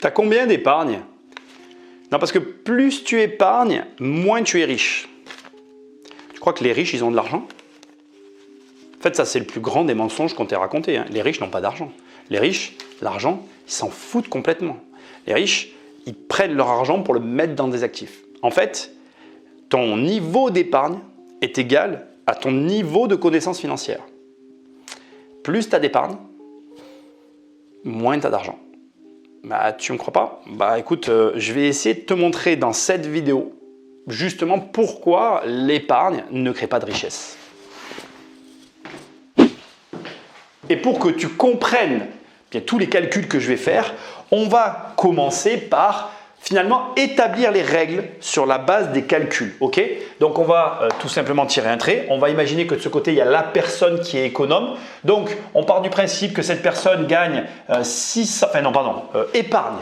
Tu as combien d'épargne? Non, parce que plus tu épargnes, moins tu es riche. Tu crois que les riches, ils ont de l'argent? En fait, ça, c'est le plus grand des mensonges qu'on t'ait raconté. Hein. Les riches n'ont pas d'argent. Les riches, l'argent, ils s'en foutent complètement. Les riches, ils prennent leur argent pour le mettre dans des actifs. En fait, ton niveau d'épargne est égal à ton niveau de connaissance financière. Plus tu as d'épargne, moins tu as d'argent. Bah, tu ne me crois pas? Bah écoute, je vais essayer de te montrer dans cette vidéo justement pourquoi l'épargne ne crée pas de richesse. Et pour que tu comprennes bien tous les calculs que je vais faire, on va commencer par finalement établir les règles sur la base des calculs. Ok? Donc on va tout simplement tirer un trait. On va imaginer que de ce côté, il y a la personne qui est économe. Donc on part du principe que cette personne gagne épargne.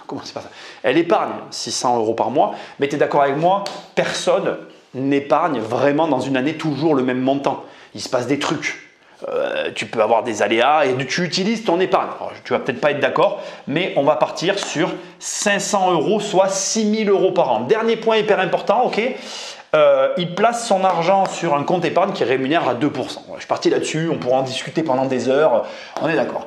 Comment c'est pas ça? Elle épargne 600 € par mois. Mais tu es d'accord avec moi, personne n'épargne vraiment dans une année toujours le même montant. Il se passe des trucs. Tu peux avoir des aléas et tu utilises ton épargne. Alors, tu vas peut-être pas être d'accord, mais on va partir sur 500 €, soit 6 000 € par an. Dernier point hyper important, ok. Il place son argent sur un compte épargne qui rémunère à 2%. Je suis parti là-dessus, on pourra en discuter pendant des heures, on est d'accord.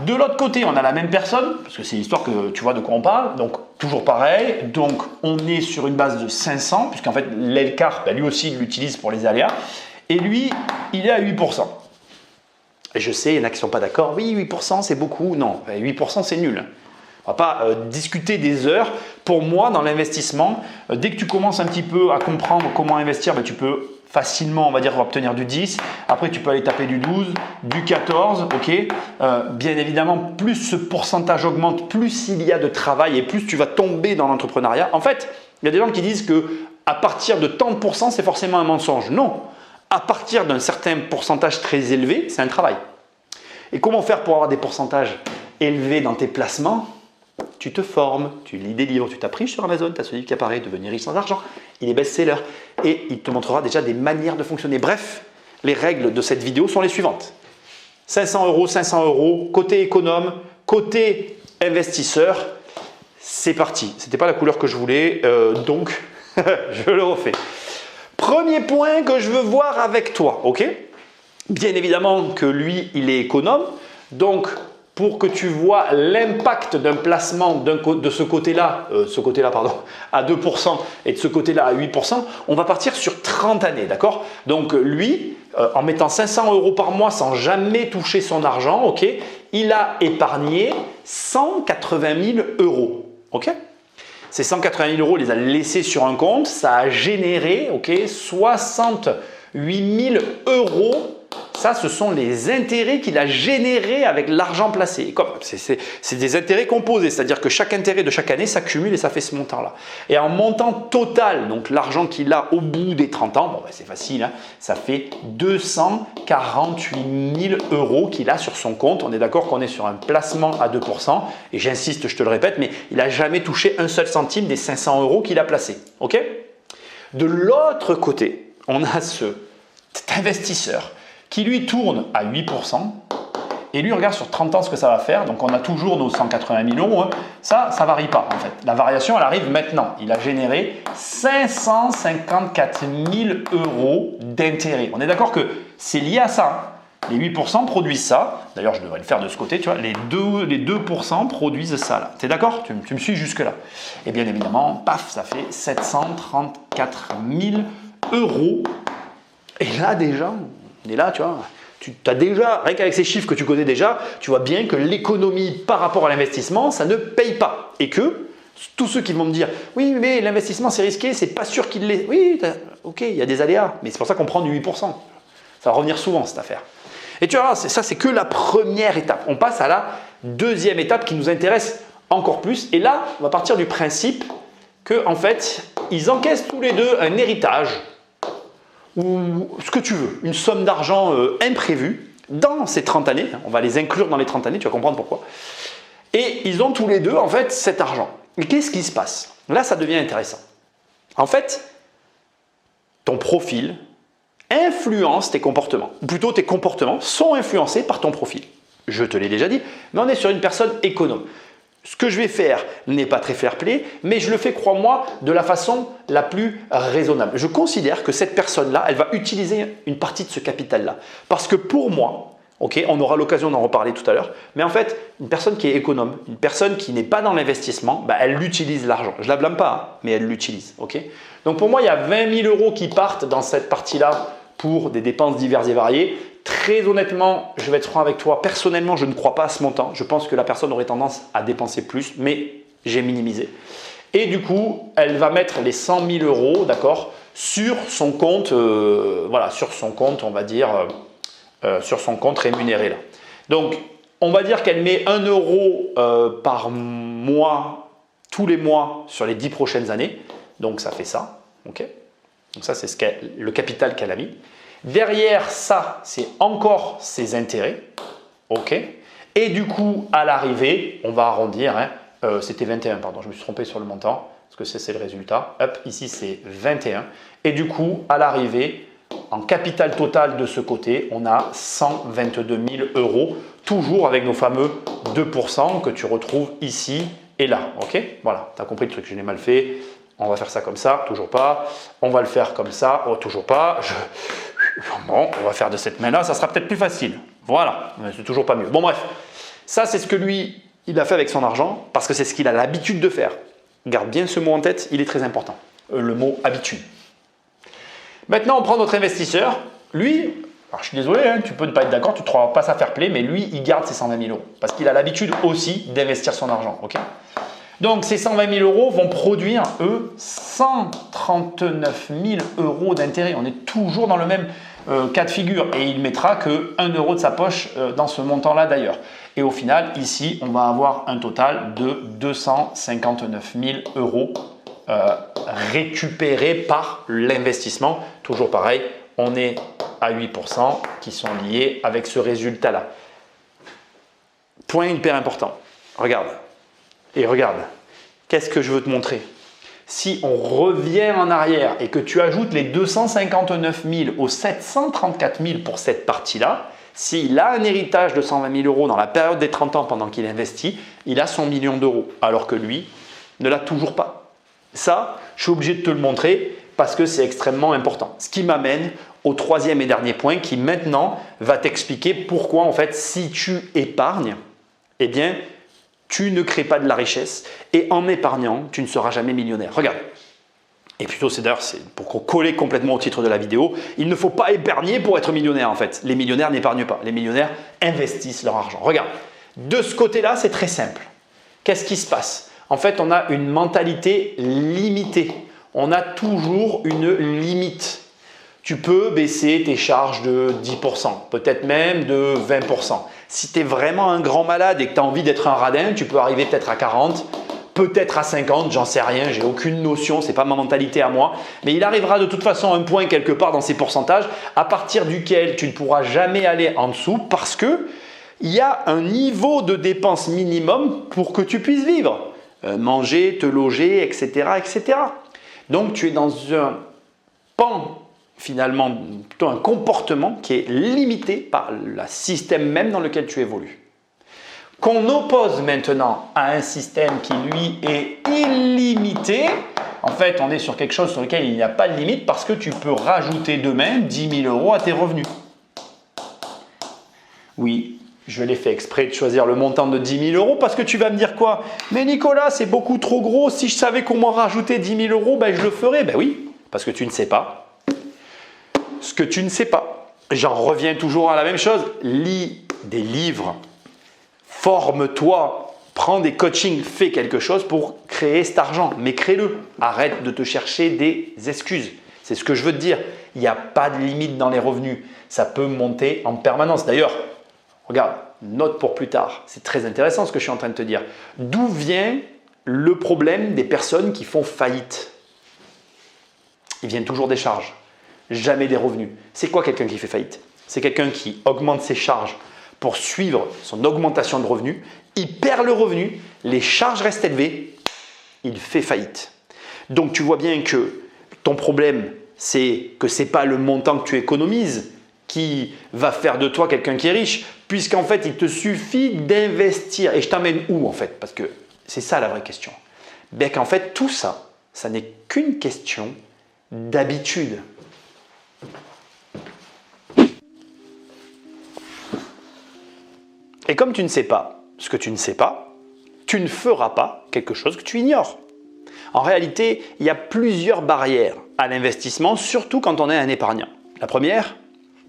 De l'autre côté, on a la même personne, parce que c'est l'histoire que tu vois de quoi on parle, donc toujours pareil. Donc on est sur une base de 500, puisqu'en fait l'écart, lui aussi il l'utilise pour les aléas, et lui, il est à 8%. Et je sais, il y en a qui ne sont pas d'accord. Oui, 8% c'est beaucoup. Non, 8% c'est nul. On ne va pas discuter des heures. Pour moi, dans l'investissement, dès que tu commences un petit peu à comprendre comment investir, tu peux facilement, on va dire, obtenir du 10. Après, tu peux aller taper du 12, du 14. Ok. Bien évidemment, plus ce pourcentage augmente, plus il y a de travail et plus tu vas tomber dans l'entrepreneuriat. En fait, il y a des gens qui disent qu'à partir de tant de pourcents, c'est forcément un mensonge. Non. À partir d'un certain pourcentage très élevé, c'est un travail. Et comment faire pour avoir des pourcentages élevés dans tes placements? Tu te formes, tu lis des livres, tu t'apprends sur Amazon, tu as ce livre qui apparaît, Devenir riche sans argent, il est best-seller et il te montrera déjà des manières de fonctionner. Bref, les règles de cette vidéo sont les suivantes. 500 €, 500 €, côté économe, côté investisseur, c'est parti. Ce n'était pas la couleur que je voulais, donc je le refais. Premier point que je veux voir avec toi, ok? Bien évidemment que lui, il est économe. Donc, pour que tu vois l'impact d'un placement de ce côté-là, à 2% et de ce côté-là à 8%, on va partir sur 30 années, d'accord? Donc, lui, en mettant 500 € par mois sans jamais toucher son argent, ok? Il a épargné 180 000 €, ok? Ces 180 000 €, il les a laissés sur un compte. Ça a généré 68 000 €. Ça, ce sont les intérêts qu'il a générés avec l'argent placé. C'est des intérêts composés, c'est-à-dire que chaque intérêt de chaque année s'accumule et ça fait ce montant-là. Et en montant total, donc l'argent qu'il a au bout des 30 ans, c'est facile, hein, ça fait 248 000 € qu'il a sur son compte. On est d'accord qu'on est sur un placement à 2%. Et j'insiste, je te le répète, mais il n'a jamais touché un seul centime des 500 € qu'il a placés. Ok? De l'autre côté, on a cet investisseur qui lui tourne à 8%, et lui regarde sur 30 ans ce que ça va faire. Donc on a toujours nos 180 000 €, hein. Ça ne varie pas en fait. La variation, elle arrive maintenant. Il a généré 554 000 € d'intérêt. On est d'accord que c'est lié à ça. Les 8% produisent ça. D'ailleurs, je devrais le faire de ce côté, tu vois. Les 2% produisent ça là. Tu es d'accord? Tu me suis jusque-là. Et bien évidemment, paf, ça fait 734 000 €. Et là déjà, on est là, tu vois. Tu as déjà, rien qu'avec ces chiffres que tu connais déjà, tu vois bien que l'économie par rapport à l'investissement, ça ne paye pas. Et que tous ceux qui vont me dire « Oui, mais l'investissement c'est risqué, c'est pas sûr qu'il l'est. » Oui, ok, il y a des aléas, mais c'est pour ça qu'on prend du 8%. Ça va revenir souvent cette affaire. Et tu vois, ça c'est que la première étape. On passe à la deuxième étape qui nous intéresse encore plus. Et là, on va partir du principe que en fait, ils encaissent tous les deux un héritage ou ce que tu veux, une somme d'argent imprévue dans ces 30 années. On va les inclure dans les 30 années, tu vas comprendre pourquoi. Et ils ont tous les deux en fait cet argent. Et qu'est-ce qui se passe? Là, ça devient intéressant. En fait, ton profil influence tes comportements. Ou plutôt, tes comportements sont influencés par ton profil. Je te l'ai déjà dit, mais on est sur une personne économe. ce que je vais faire n'est pas très fair-play, mais je le fais, crois-moi, de la façon la plus raisonnable. Je considère que cette personne-là, elle va utiliser une partie de ce capital-là. Parce que pour moi, ok, on aura l'occasion d'en reparler tout à l'heure, mais en fait, une personne qui est économe, une personne qui n'est pas dans l'investissement, bah, elle utilise l'argent. Je ne la blâme pas, hein, mais elle l'utilise. Okay. Donc pour moi, il y a 20 000 € qui partent dans cette partie-là pour des dépenses diverses et variées. Très honnêtement, je vais être franc avec toi, personnellement, je ne crois pas à ce montant. Je pense que la personne aurait tendance à dépenser plus, mais j'ai minimisé. Et du coup, elle va mettre les 100 000 €, d'accord, sur son compte, voilà, sur son compte, on va dire, sur son compte rémunéré là. Donc, on va dire qu'elle met 1 € par mois, tous les mois, sur les 10 prochaines années. Donc, ça fait ça, ok. Donc ça, c'est le capital qu'elle a mis. Derrière ça, c'est encore ses intérêts. OK. Et du coup, à l'arrivée, on va arrondir. Hein, c'était 21, pardon, je me suis trompé sur le montant. Parce que c'est le résultat. Hop, ici, c'est 21. Et du coup, à l'arrivée, en capital total de ce côté, on a 122 000 €. Toujours avec nos fameux 2% que tu retrouves ici et là. OK. Voilà, tu as compris le truc, je l'ai mal fait. On va faire ça comme ça, toujours pas. On va le faire comme ça, oh, toujours pas. Bon, on va faire de cette main-là, ça sera peut-être plus facile. Voilà, mais c'est toujours pas mieux. Bon bref, ça c'est ce que lui, il a fait avec son argent parce que c'est ce qu'il a l'habitude de faire. Garde bien ce mot en tête, il est très important. Le mot habitude. Maintenant, on prend notre investisseur. Lui, alors je suis désolé, hein, tu peux ne pas être d'accord, tu ne trouveras pas ça fair play, mais lui, il garde ses 120 000 € parce qu'il a l'habitude aussi d'investir son argent. Okay. Donc, ces 120 000 € vont produire, eux, 139 000 € d'intérêt. On est toujours dans le même cas de figure et il ne mettra que 1 € de sa poche dans ce montant-là d'ailleurs. Et au final, ici, on va avoir un total de 259 000 € récupérés par l'investissement. Toujours pareil, on est à 8% qui sont liés avec ce résultat-là. Point hyper important. Regarde. Et regarde, qu'est-ce que je veux te montrer? Si on revient en arrière et que tu ajoutes les 259 000 aux 734 000 pour cette partie-là, s'il a un héritage de 120 000 € dans la période des 30 ans pendant qu'il investit, il a son million d'euros, alors que lui ne l'a toujours pas. Ça, je suis obligé de te le montrer parce que c'est extrêmement important. Ce qui m'amène au troisième et dernier point qui maintenant va t'expliquer pourquoi en fait si tu épargnes, eh bien tu ne crées pas de la richesse et en épargnant, tu ne seras jamais millionnaire. Regarde. Et plutôt, c'est d'ailleurs pour coller complètement au titre de la vidéo, il ne faut pas épargner pour être millionnaire en fait. Les millionnaires n'épargnent pas. Les millionnaires investissent leur argent. Regarde. De ce côté-là, c'est très simple. Qu'est-ce qui se passe? En fait, on a une mentalité limitée. On a toujours une limite. Tu peux baisser tes charges de 10%, peut-être même de 20%. Si tu es vraiment un grand malade et que tu as envie d'être un radin, tu peux arriver peut-être à 40, peut-être à 50, j'en sais rien, j'ai aucune notion, ce n'est pas ma mentalité à moi. Mais il arrivera de toute façon un point quelque part dans ces pourcentages à partir duquel tu ne pourras jamais aller en dessous parce qu'il y a un niveau de dépense minimum pour que tu puisses vivre. Manger, te loger, etc., etc. Donc tu es dans un pan finalement plutôt un comportement qui est limité par le système même dans lequel tu évolues. Qu'on oppose maintenant à un système qui lui est illimité, en fait on est sur quelque chose sur lequel il n'y a pas de limite parce que tu peux rajouter demain 10 000 € à tes revenus. Oui, je l'ai fait exprès de choisir le montant de 10 000 € parce que tu vas me dire quoi? Mais Nicolas, c'est beaucoup trop gros, si je savais comment rajouter 10 000 €, ben je le ferais. Ben oui, parce que tu ne sais pas. Ce que tu ne sais pas. J'en reviens toujours à la même chose. Lis des livres, forme-toi, prends des coachings, fais quelque chose pour créer cet argent. Mais crée-le. Arrête de te chercher des excuses. C'est ce que je veux te dire. Il n'y a pas de limite dans les revenus. Ça peut monter en permanence. D'ailleurs, regarde, note pour plus tard. C'est très intéressant ce que je suis en train de te dire. D'où vient le problème des personnes qui font faillite? Ils viennent toujours des charges. Jamais des revenus. C'est quoi quelqu'un qui fait faillite? C'est quelqu'un qui augmente ses charges pour suivre son augmentation de revenus. Il perd le revenu, les charges restent élevées, il fait faillite. Donc tu vois bien que ton problème, c'est que ce n'est pas le montant que tu économises qui va faire de toi quelqu'un qui est riche, puisqu'en fait, il te suffit d'investir. Et je t'amène où en fait? Parce que C'est ça la vraie question. Bien qu'en fait, tout ça, ça n'est qu'une question d'habitude. Et comme tu ne sais pas ce que tu ne sais pas, tu ne feras pas quelque chose que tu ignores. En réalité, il y a plusieurs barrières à l'investissement, surtout quand on est un épargnant. La première,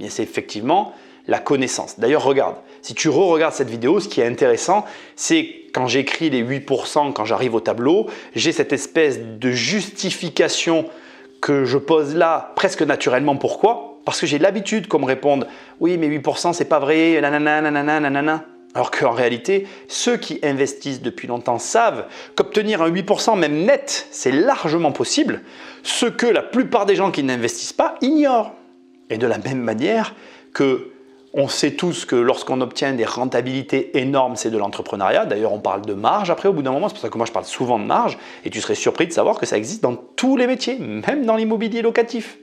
c'est effectivement la connaissance. D'ailleurs, regarde, si tu re-regardes cette vidéo, ce qui est intéressant, c'est quand j'écris les 8%, quand j'arrive au tableau, j'ai cette espèce de justification que je pose là presque naturellement. Pourquoi? Parce que j'ai l'habitude qu'on me réponde « Oui, mais 8%, c'est pas vrai, nanana, nanana, nanana ». Alors qu'en réalité, ceux qui investissent depuis longtemps savent qu'obtenir un 8% même net, c'est largement possible, ce que la plupart des gens qui n'investissent pas ignorent. Et de la même manière que on sait tous que lorsqu'on obtient des rentabilités énormes, c'est de l'entrepreneuriat. D'ailleurs, on parle de marge après au bout d'un moment, c'est pour ça que moi je parle souvent de marge, et tu serais surpris de savoir que ça existe dans tous les métiers, même dans l'immobilier locatif.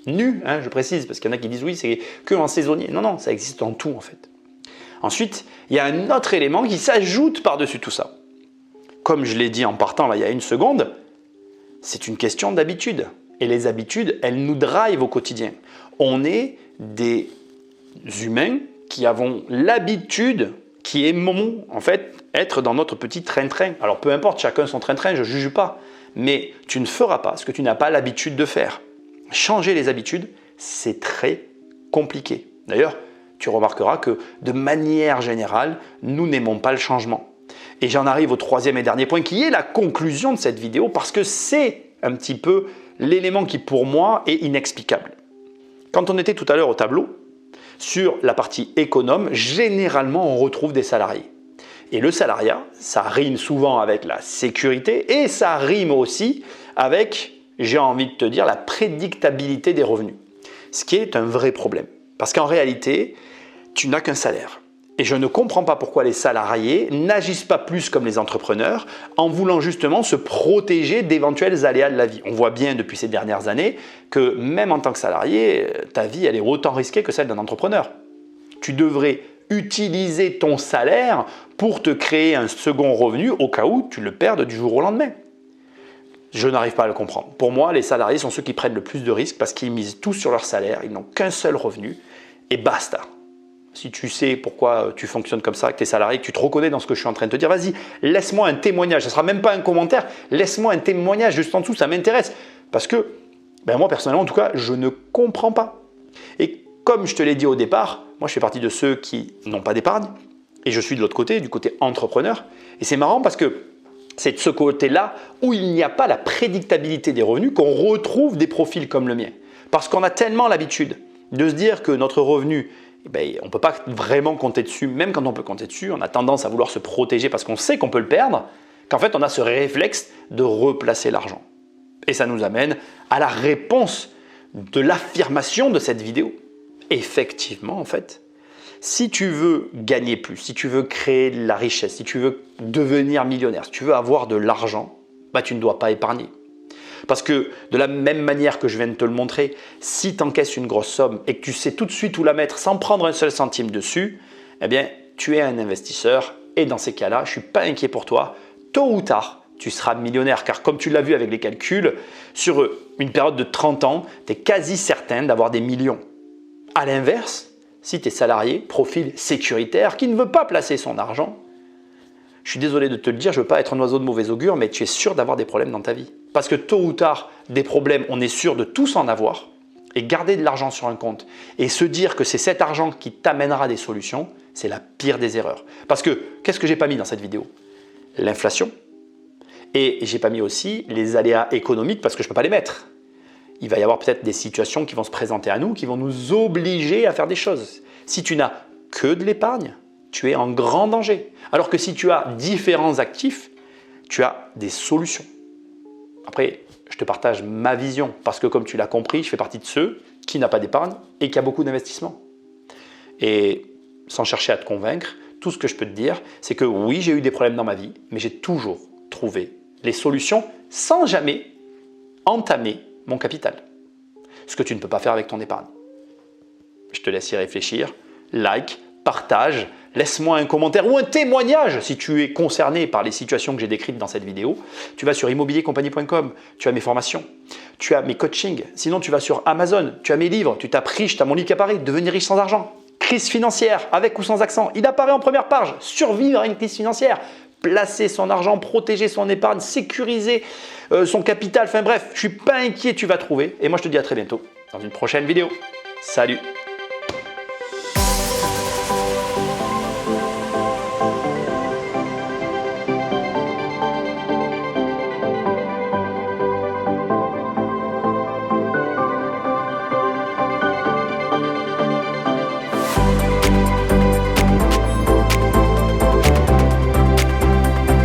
Nu, je précise, parce qu'il y en a qui disent oui, c'est que en saisonnier. Non, non, ça existe dans tout en fait. Ensuite, il y a un autre élément qui s'ajoute par-dessus tout ça. Comme je l'ai dit en partant là il y a une seconde, c'est une question d'habitude. Et les habitudes, elles nous drivent au quotidien. On est des humains qui avons l'habitude, qui aimons en fait être dans notre petit train-train. Alors peu importe, chacun son train-train, je ne juge pas. Mais tu ne feras pas ce que tu n'as pas l'habitude de faire. Changer les habitudes, c'est très compliqué. D'ailleurs, tu remarqueras que de manière générale, nous n'aimons pas le changement. Et j'en arrive au troisième et dernier point qui est la conclusion de cette vidéo parce que c'est un petit peu l'élément qui pour moi est inexplicable. Quand on était tout à l'heure au tableau, sur la partie économe, généralement on retrouve des salariés. Et le salariat, ça rime souvent avec la sécurité et ça rime aussi avec, j'ai envie de te dire, la prédictabilité des revenus. Ce qui est un vrai problème. Parce qu'en réalité, tu n'as qu'un salaire. Et je ne comprends pas pourquoi les salariés n'agissent pas plus comme les entrepreneurs en voulant justement se protéger d'éventuels aléas de la vie. On voit bien depuis ces dernières années que même en tant que salarié, ta vie elle est autant risquée que celle d'un entrepreneur. Tu devrais utiliser ton salaire pour te créer un second revenu au cas où tu le perdes du jour au lendemain. Je n'arrive pas à le comprendre. Pour moi, les salariés sont ceux qui prennent le plus de risques parce qu'ils misent tout sur leur salaire, ils n'ont qu'un seul revenu et basta. Si tu sais pourquoi tu fonctionnes comme ça, que tu es salarié, que tu te reconnais dans ce que je suis en train de te dire, vas-y, laisse-moi un témoignage. Ce ne sera même pas un commentaire, laisse-moi un témoignage juste en dessous, ça m'intéresse. Parce que moi, personnellement, en tout cas, je ne comprends pas. Et comme je te l'ai dit au départ, moi, je fais partie de ceux qui n'ont pas d'épargne. Et je suis de l'autre côté, du côté entrepreneur. Et c'est marrant parce que c'est de ce côté-là où il n'y a pas la prédictabilité des revenus qu'on retrouve des profils comme le mien. Parce qu'on a tellement l'habitude de se dire que notre revenu, on ne peut pas vraiment compter dessus. Même quand on peut compter dessus, on a tendance à vouloir se protéger parce qu'on sait qu'on peut le perdre, qu'en fait on a ce réflexe de replacer l'argent. Et ça nous amène à la réponse de l'affirmation de cette vidéo. Effectivement, en fait, si tu veux gagner plus, si tu veux créer de la richesse, si tu veux devenir millionnaire, si tu veux avoir de l'argent, tu ne dois pas épargner. Parce que de la même manière que je viens de te le montrer, si tu encaisses une grosse somme et que tu sais tout de suite où la mettre sans prendre un seul centime dessus, tu es un investisseur et dans ces cas-là, je ne suis pas inquiet pour toi. Tôt ou tard, tu seras millionnaire car comme tu l'as vu avec les calculs, sur une période de 30 ans, tu es quasi certain d'avoir des millions. À l'inverse, si tu es salarié, profil sécuritaire, qui ne veut pas placer son argent, je suis désolé de te le dire, je ne veux pas être un oiseau de mauvais augure, mais tu es sûr d'avoir des problèmes dans ta vie. Parce que tôt ou tard, des problèmes, on est sûr de tous en avoir. Et garder de l'argent sur un compte et se dire que c'est cet argent qui t'amènera des solutions, c'est la pire des erreurs. Parce que, qu'est-ce que j'ai pas mis dans cette vidéo? L'inflation. Et j'ai pas mis aussi les aléas économiques parce que je ne peux pas les mettre. Il va y avoir peut-être des situations qui vont se présenter à nous, qui vont nous obliger à faire des choses. Si tu n'as que de l'épargne, tu es en grand danger. Alors que si tu as différents actifs, tu as des solutions. Après, je te partage ma vision parce que comme tu l'as compris, je fais partie de ceux qui n'ont pas d'épargne et qui a beaucoup d'investissement. Et sans chercher à te convaincre, tout ce que je peux te dire, c'est que oui, j'ai eu des problèmes dans ma vie, mais j'ai toujours trouvé les solutions sans jamais entamer mon capital. Ce que tu ne peux pas faire avec ton épargne. Je te laisse y réfléchir. Like, partage, laisse-moi un commentaire ou un témoignage si tu es concerné par les situations que j'ai décrites dans cette vidéo. Tu vas sur immobiliercompagnie.com, tu as mes formations, tu as mes coachings. Sinon, tu vas sur Amazon, tu as mes livres, tu tapes riche, tu as mon livre qui apparaît, Devenir riche sans argent. Crise financière, avec ou sans accent. Il apparaît en première page. Survivre à une crise financière. Placer son argent, protéger son épargne, sécuriser son capital. Enfin bref, je ne suis pas inquiet, tu vas trouver. Et moi, je te dis à très bientôt dans une prochaine vidéo. Salut!